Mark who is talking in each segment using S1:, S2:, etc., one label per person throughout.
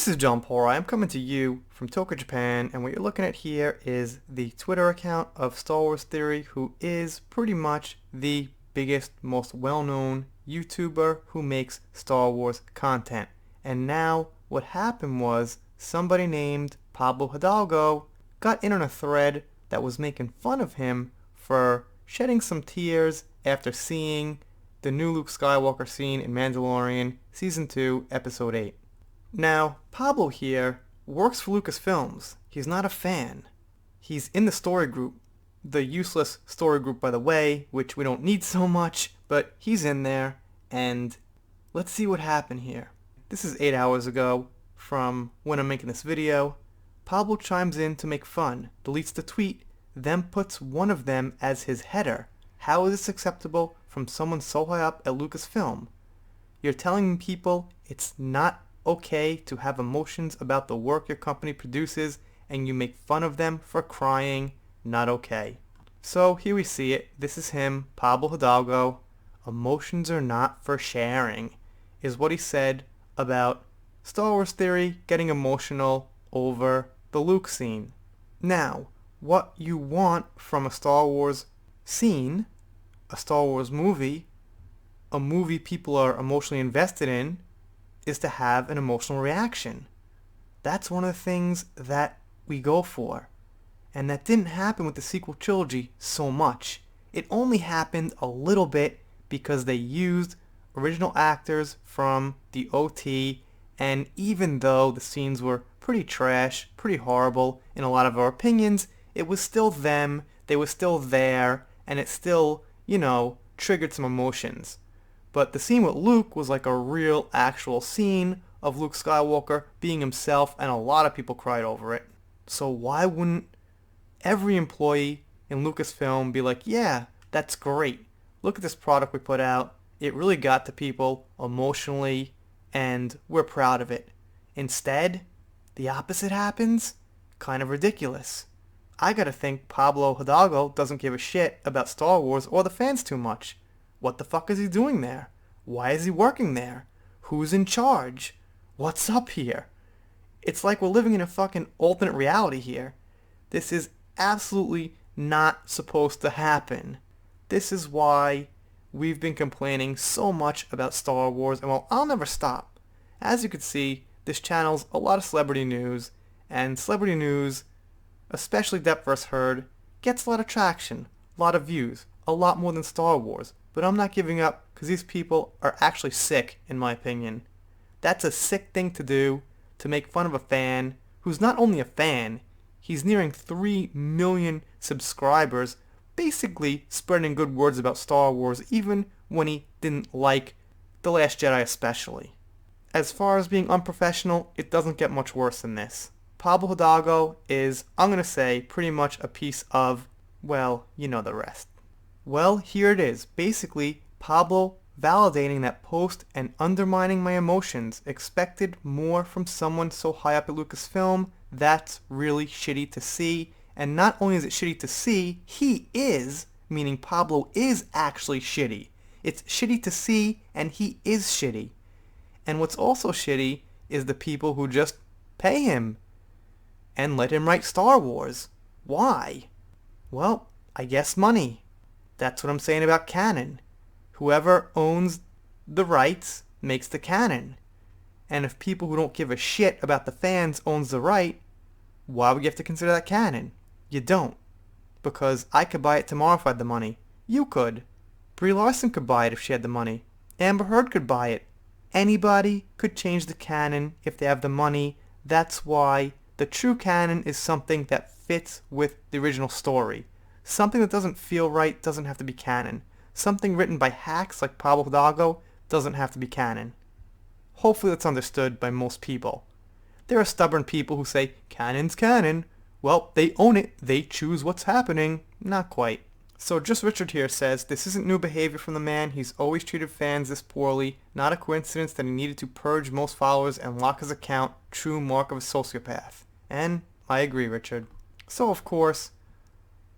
S1: This is John Pora. I'm coming to you from Tokyo, Japan, and what you're looking at here is the Twitter account of Star Wars Theory, who is pretty much the biggest, most well-known YouTuber who makes Star Wars content. And now what happened was somebody named Pablo Hidalgo got in on a thread that was making fun of him for shedding some tears after seeing the new Luke Skywalker scene in Mandalorian Season 2, Episode 8. Now, Pablo here works for Lucasfilms. He's not a fan. He's in the story group. The useless story group, by the way, which we don't need so much, but he's in there, and let's see what happened here. This is 8 hours ago from when I'm making this video. Pablo chimes in to make fun, deletes the tweet, then puts one of them as his header. How is this acceptable from someone so high up at Lucasfilm? You're telling people it's not okay to have emotions about the work your company produces, and you make fun of them for crying. Not okay. So here we see it. This is him, Pablo Hidalgo. Emotions are not for sharing, is what he said about Star Wars Theory getting emotional over the Luke scene. Now, what you want from a Star Wars scene, a Star Wars movie, a movie people are emotionally invested in, is to have an emotional reaction. That's one of the things that we go for. And that didn't happen with the sequel trilogy so much. It only happened a little bit because they used original actors from the OT, and even though the scenes were pretty trash, pretty horrible in a lot of our opinions, it was still them, they were still there, and it still, triggered some emotions. But the scene with Luke was like a real, actual scene of Luke Skywalker being himself, and a lot of people cried over it. So why wouldn't every employee in Lucasfilm be like, yeah, that's great. Look at this product we put out. It really got to people emotionally, and we're proud of it. Instead, the opposite happens? Kind of ridiculous. I gotta think Pablo Hidalgo doesn't give a shit about Star Wars or the fans too much. What the fuck is he doing there? Why is he working there? Who's in charge? What's up here? It's like we're living in a fucking alternate reality here. This is absolutely not supposed to happen. This is why we've been complaining so much about Star Wars, and well, I'll never stop. As you can see, this channel's a lot of celebrity news, and celebrity news, especially Depth vs. Heard, gets a lot of traction, a lot of views, a lot more than Star Wars. But I'm not giving up because these people are actually sick, in my opinion. That's a sick thing to do, to make fun of a fan who's not only a fan, he's nearing 3 million subscribers, basically spreading good words about Star Wars even when he didn't like The Last Jedi especially. As far as being unprofessional, it doesn't get much worse than this. Pablo Hidalgo is, I'm going to say, pretty much a piece of, well, you know the rest. Well, here it is. Basically, Pablo validating that post and undermining my emotions. Expected more from someone so high up at Lucasfilm. That's really shitty to see. And not only is it shitty to see, he is, meaning Pablo is actually shitty. It's shitty to see, and he is shitty. And what's also shitty is the people who just pay him and let him write Star Wars. Why? Well, I guess money. That's what I'm saying about canon. Whoever owns the rights makes the canon. And if people who don't give a shit about the fans owns the right, why would you have to consider that canon? You don't. Because I could buy it tomorrow if I had the money. You could. Brie Larson could buy it if she had the money. Amber Heard could buy it. Anybody could change the canon if they have the money. That's why the true canon is something that fits with the original story. Something that doesn't feel right doesn't have to be canon. Something written by hacks like Pablo Hidalgo doesn't have to be canon. Hopefully that's understood by most people. There are stubborn people who say, canon's canon. Well, they own it. They choose what's happening. Not quite. So Just Richard here says, this isn't new behavior from the man. He's always treated fans this poorly. Not a coincidence that he needed to purge most followers and lock his account. True mark of a sociopath. And I agree, Richard. So of course,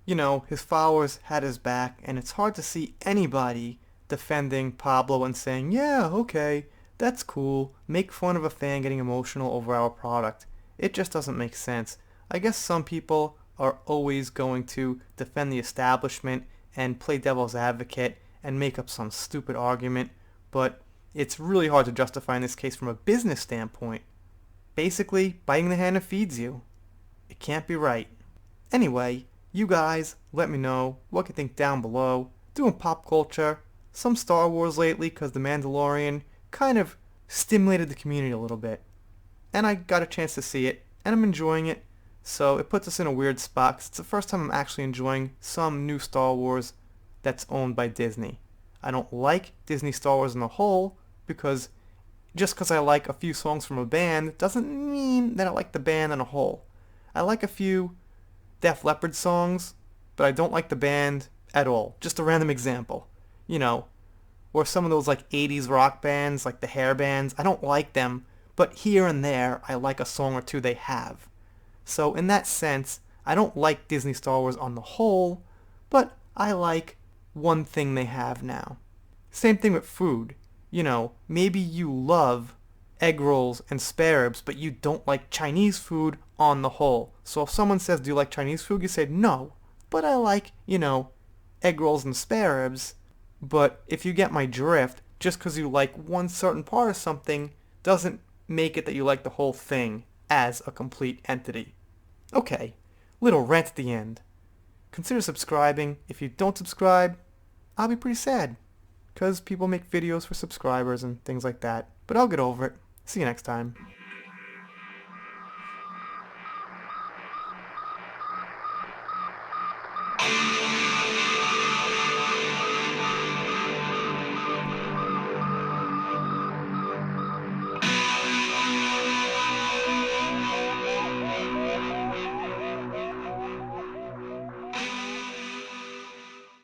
S1: his followers had his back, and it's hard to see anybody defending Pablo and saying, yeah, okay, That's cool. Make fun of a fan getting emotional over our product. It just doesn't make sense. I guess some people are always going to defend the establishment and play devil's advocate and make up some stupid argument, but it's really hard to justify in this case from a business standpoint. Basically, biting the hand that feeds you. It can't be right. Anyway, you guys let me know what you think down below. Doing pop culture, some Star Wars lately because The Mandalorian kind of stimulated the community a little bit. And I got a chance to see it, and I'm enjoying it, so it puts us in a weird spot 'cause it's the first time I'm actually enjoying some new Star Wars that's owned by Disney. I don't like Disney Star Wars in a whole, because just because I like a few songs from a band doesn't mean that I like the band in a whole. I like a few Def Leppard songs, but I don't like the band at all. Just a random example. You know, or some of those like 80s rock bands, like the hair bands, I don't like them, but here and there I like a song or two they have. So in that sense, I don't like Disney Star Wars on the whole, but I like one thing they have now. Same thing with food. You know, maybe you love egg rolls and spare ribs, but you don't like Chinese food on the whole. So if someone says, do you like Chinese food? You say, no, but I like, egg rolls and spare ribs. But if you get my drift, just because you like one certain part of something doesn't make it that you like the whole thing as a complete entity. Okay, little rant at the end. Consider subscribing. If you don't subscribe, I'll be pretty sad, because people make videos for subscribers and things like that. But I'll get over it. See you next time.